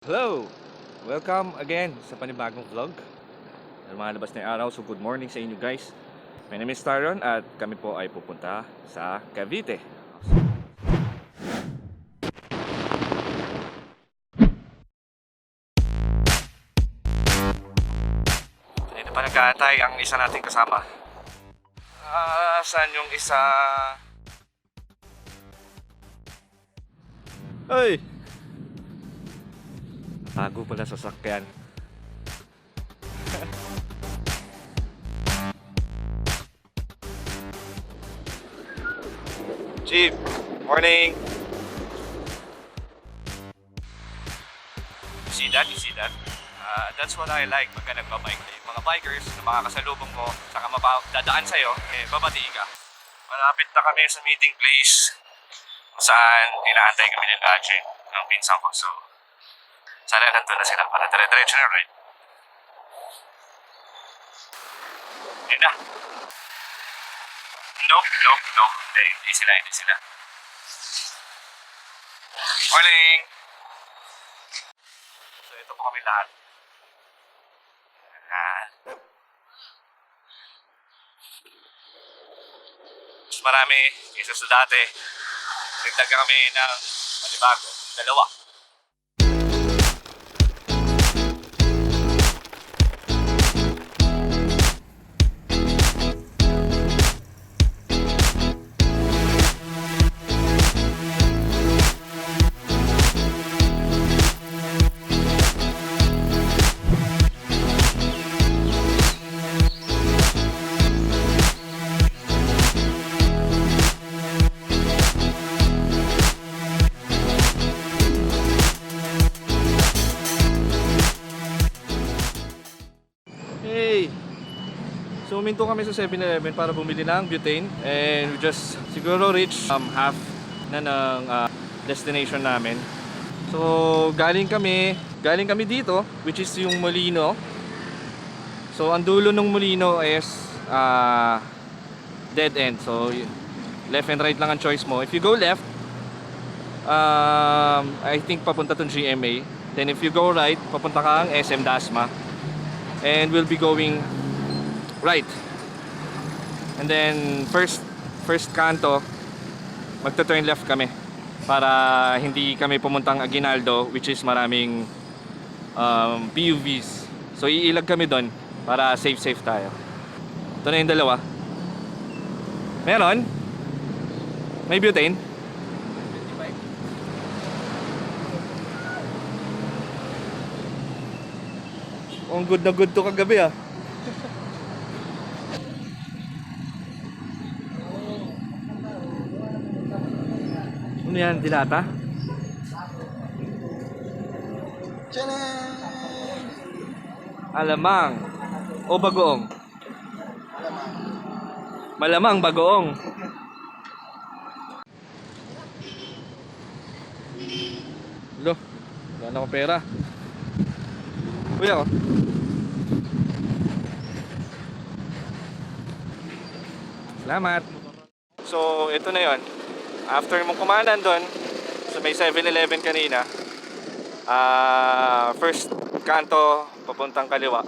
Hello! Welcome again sa panibagong vlog. Lumalabas na yung araw, so good morning sa inyo guys. My name is Taron at kami po ay pupunta sa Cavite. Dito pa nag-aantay ang isa nating kasama. Saan yung isa? Ay! Tago pala sa sakyan. Chief, morning. You see that? You see that? That's what I like pagka nagbabike. Yung mga bikers na makakasalubong mo, saka dadaan sa'yo, babati ka. Malapit na kami sa meeting place kung saan inaantay kami ng agent ng pinsan ko. So, sana nandun na sila para dire-diretso na ride. Yun na. Nope. Hindi sila. Morning! So ito po kami lahat. Mas marami kaysa sa dati. Nagdaga kami ng panibago, dalawa. So huminto kami sa 7-Eleven para bumili ng butane and we just siguro reach half na ng destination namin. So galing kami dito, which is yung Molino. So ang dulo ng Molino is dead end. So left and right lang ang choice mo. If you go left, I think papunta tong GMA. Then if you go right, papunta kang SM Dasma. And we'll be going right. And then first kanto, magto-turn left kami para hindi kami pumuntang Aguinaldo, which is maraming PUVs. So iilag kami doon para safe tayo. Ito na yung dalawa. Meron? May butane? Ang good na good to kagabi ah. Ano yan? Dilata? Alamang o bagoong? Malamang bagoong. Lo, wala na akong pera. Uy ako. Salamat. So, ito na yon. After mong kumanan doon sa may 7-Eleven kanina, first kanto papuntang kaliwa,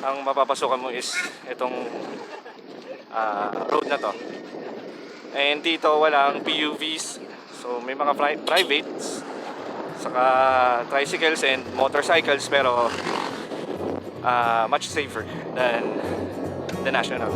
ang mapapasukan mo is itong road na to. And dito walang PUVs, so may mga privates saka tricycles and motorcycles, pero much safer than the national.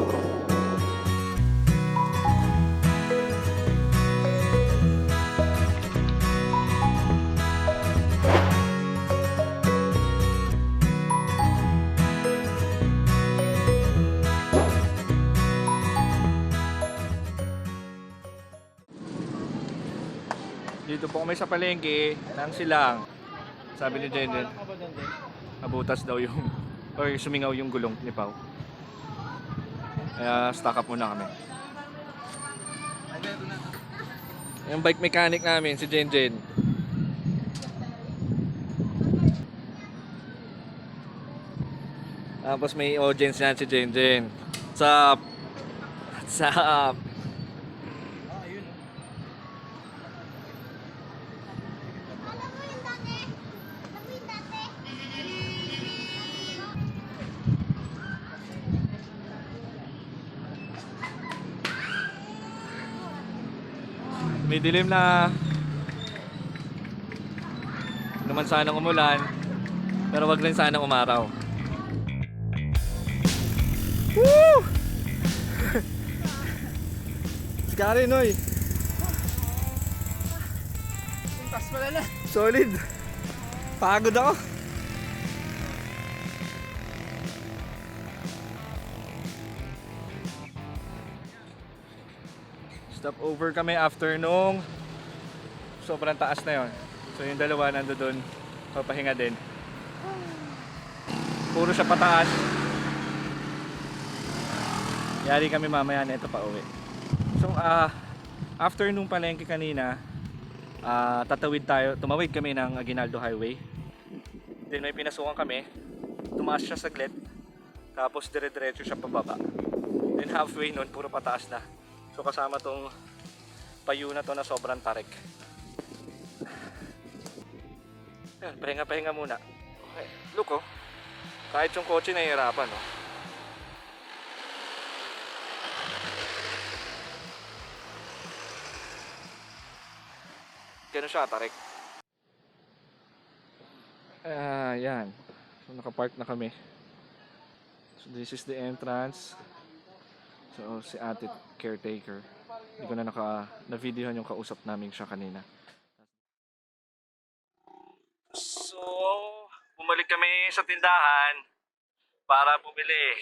Dito po kami sa palengke ng silang. Sabi ni Jenny, nabutas daw yung or sumingaw yung gulong ni Pao. Kaya stock up muna kami. Yung bike mechanic namin si Jenjen. Tapos may audience yan si Jenjen. What's up? May dilim na. Hindi naman sanang umulan, pero wag rin sanang umaraw. Woo! Scary, Noy. Puntas pala na. Solid. Pagod ako. Stop over kami after nung sobrang taas na yon. So yung dalawa nando doon, papahinga din. Puro siya pataas. Yari kami mamaya na ito pa uwi. So after nung palengke kanina, tumawid kami ng Aguinaldo Highway. Then may pinasukan kami, tumaas siya saglit, tapos dire-diretso siya pababa. Then halfway nun, puro pataas na. So kasama tong payo na to na sobrang tarik. Ayan, pahinga muna. Okay. Look, oh, kahit yung kotse nahihirapan, oh. Ganun siya, tarik. Yan. So nakapark na kami. So this is the entrance. So si ate caretaker. Hindi ko na na-videohan yung kausap namin siya kanina. So bumalik kami sa tindahan para bumili.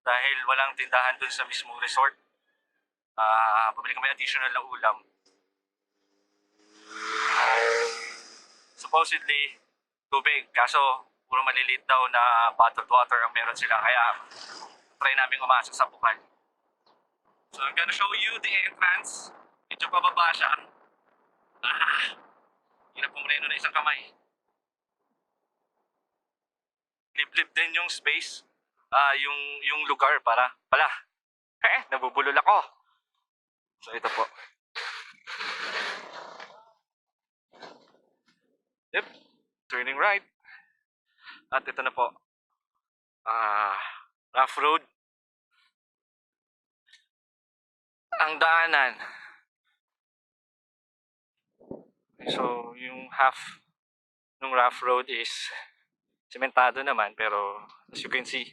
Dahil walang tindahan dun sa mismong resort. Bumili kami additional na ulam. Supposedly tubig, kaso puro maliliit daw na bottled water ang meron sila, kaya try namin umasa sa bukal. So I'm gonna show you the entrance. Medyo pababa siya. Hirap pumreno na isang kamay. Liblib din yung space, yung lugar pala. Nabubulol ako. So ito po. Yep, turning right. At ito na po. Rough road. Ang daanan. So, yung half ng rough road is sementado naman, pero as you can see,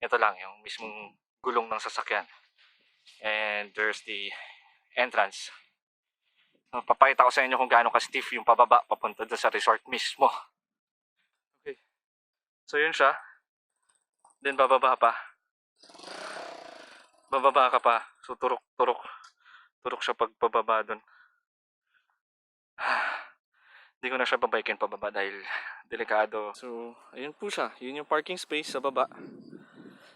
ito lang yung mismong gulong ng sasakyan. And there's the entrance. So, papakita ko sa inyo kung gaano ka-stiff yung pababa papunta doon sa resort mismo. Okay. So, yun siya. Then, bababa pa. Bababa ka pa. So, turok siya pag pababa doon. Hindi ko na siya babaykin pababa dahil delikado. So, ayun po siya. Yun yung parking space sa baba.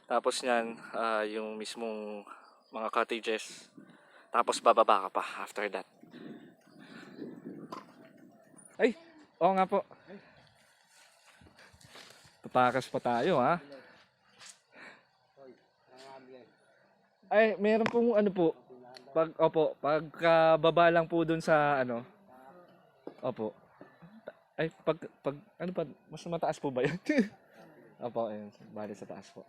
Tapos yan, yung mismong mga cottages. Tapos bababa ka pa after that. Ay! Oo nga po. Tatakas pa tayo, ha? Ay, meron pong ano po. Pagkababa lang po dun sa ano. Opo. Ay, ano pa, mas mataas po ba yun? Opo, ayun. Bali sa taas po.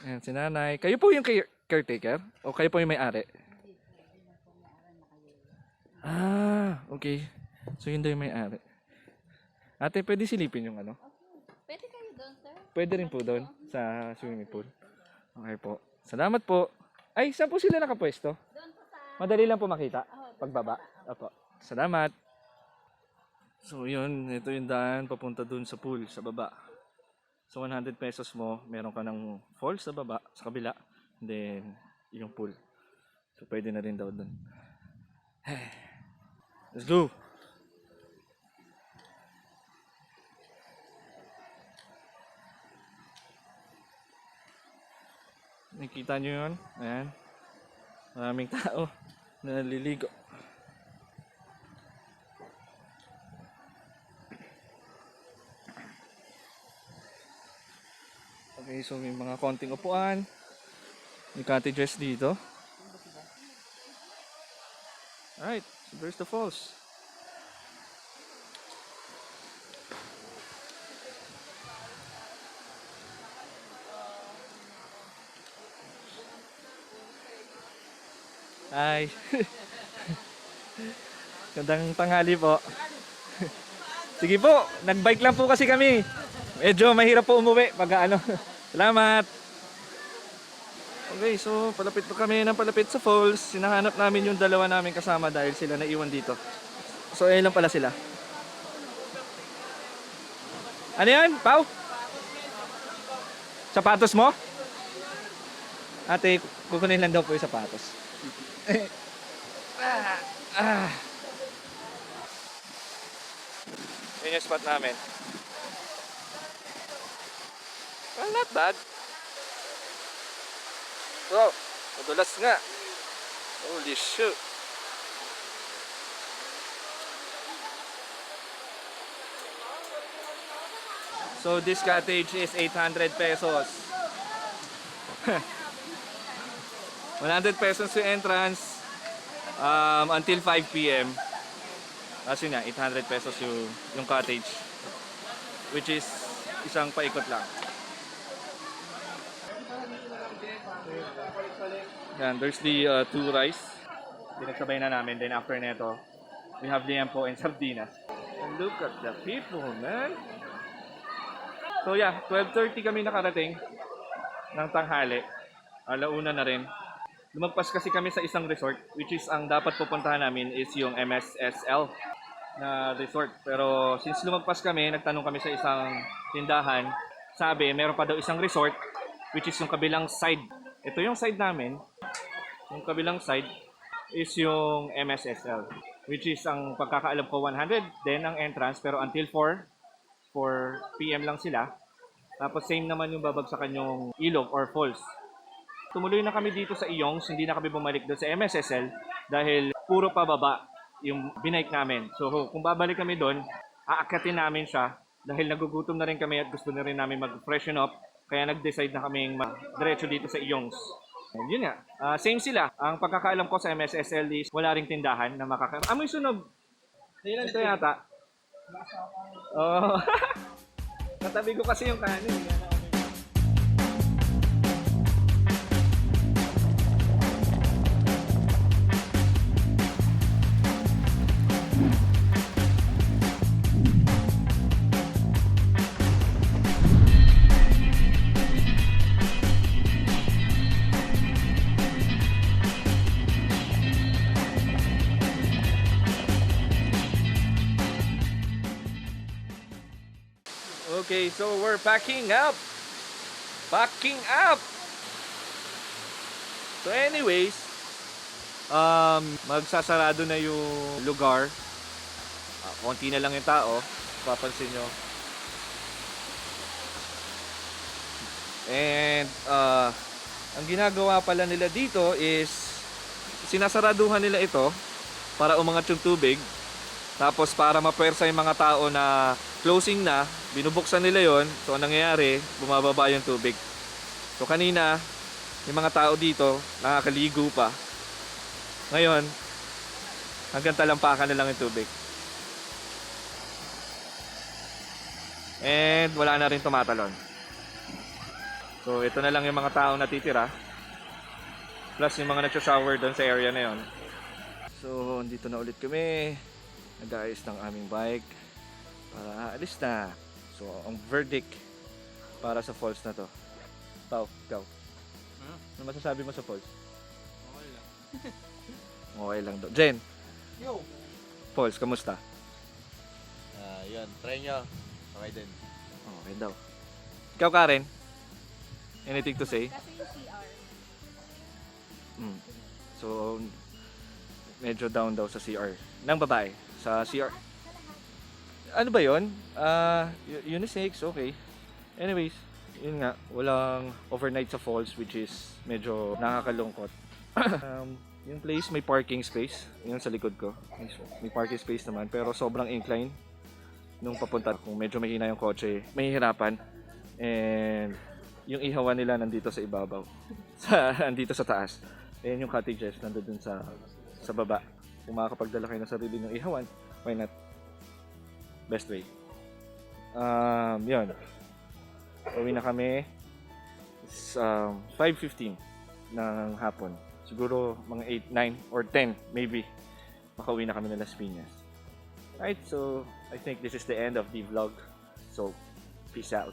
Ayan, si nanay. Kayo po yung caretaker? O kayo po yung may-ari? Okay. So, yun daw yung may-ari. Ate, pwede silipin yung ano? Pwede kayo doon, sir? Pwede rin po doon sa swimming pool. Okay po. Salamat po. Ay, saan po sila nakapwesto? Doon po sa... Madali lang po makita. Pagbaba. Opo. Salamat. So yun, ito yung daan papunta dun sa pool, sa baba. So 100 pesos mo, meron ka ng falls sa baba, sa kabila. And then, yung pool. So pwede na rin daw dun. Let's go! Nakikita nyo yun? Ayan. Maraming tao na naliligo. Okay, so may mga konting upuan. May cottages dito. Alright, so there's the falls. Hi! Gandang tanghali po. Sige po, nagbike lang po kasi kami. Medyo mahirap po umuwi pag ano. Salamat. Okay, so palapit po kami ng palapit sa falls. Sinahanap namin yung dalawa namin kasama dahil sila naiwan dito. So ayun lang pala sila. Ano yan, Pau? Sapatos mo? Ate, kukunin lang daw po yung sapatos. Yun yung spot namin. Well, not bad. Wow, madulas nga. Holy shoot. So this cottage is 800 pesos. 100 pesos yung entrance until 5 p.m. Kasi nga 800 pesos yung cottage, which is isang paikot lang. Yan, there's the two rice. Pinagsabay na namin. Then after neto, we have liempo and sardinas. And look at the people, man. So yeah, 12:30 kami nakarating ng tanghali. Alauna na rin. Lumagpas kasi kami sa isang resort, which is ang dapat pupuntahan namin is yung MSSL na resort. Pero since lumagpas kami, nagtanong kami sa isang tindahan. Sabi, meron pa daw isang resort, which is yung kabilang side. Ito yung side namin. Yung kabilang side is yung MSSL, which is ang pagkakaalam ko 100 din ang entrance, pero until 4 p.m. lang sila. Tapos same naman yung babagsakan yung ilog or falls. Tumuloy na kami dito sa Iyong, hindi na kami bumalik doon sa MSSL dahil puro pababa yung binike namin. So kung babalik kami doon, aakatin namin siya dahil nagugutom na rin kami at gusto na rin namin mag-freshen up. Kaya nag-decide na kaming diretso dito sa Iyong. And yun nga, same sila. Ang pagkakaalam ko sa MSSL is wala ring tindahan na amoy sunog. Ito yata. Oh. Katabi ko kasi yung kanin. Okay, so we're packing up. Packing up. So anyways, magsasarado na yung lugar. Konti na lang yung tao, papansin nyo. And ang ginagawa pala nila dito is sinasaraduhan nila ito para umangat yung tubig. Tapos para mapuwersa yung mga tao na closing na, binubuksan nila yon. So ang nangyayari, bumababa yung tubig. So kanina, yung mga tao dito, nakakaligo pa. Ngayon, hanggang talampakan na lang yung tubig. And wala na rin tumatalon. So ito na lang yung mga tao natitira. Plus yung mga nagsha-shower doon sa area na yon. So dito na ulit kami. Nag-ayos ng aming bike para aalis na. So ang verdict para sa falls na to. Pao, ikaw. Ano masasabi mo sa falls? Okay lang. Okay lang daw. Jen, Yo! falls, kamusta? Yun, try nyo. Okay din. Okay daw. Ikaw, Karen? Anything to say? Kasi yung CR. So, medyo down daw sa CR. Nang babae. Sa CR. Ano ba yun? Unisex, okay. Anyways, yun nga, walang overnight sa falls, which is medyo nakakalungkot. Yung place may parking space, yun sa likod ko. May parking space naman, pero sobrang incline nung papunta. Kung medyo mahina yung kotse, mahihirapan. And yung ihawan nila nandito sa ibabaw. Nandito sa taas. And yung cottages nandun sa baba. Kung makakapagdala kayo ng sarili ng ihawan, why not? Best way. Yun. Uwi na kami. It's 5:15 ng hapon. Siguro mga 8, 9, or 10 maybe. makauwi na kami ng Las Piñas. Right, so I think this is the end of the vlog. So, peace out.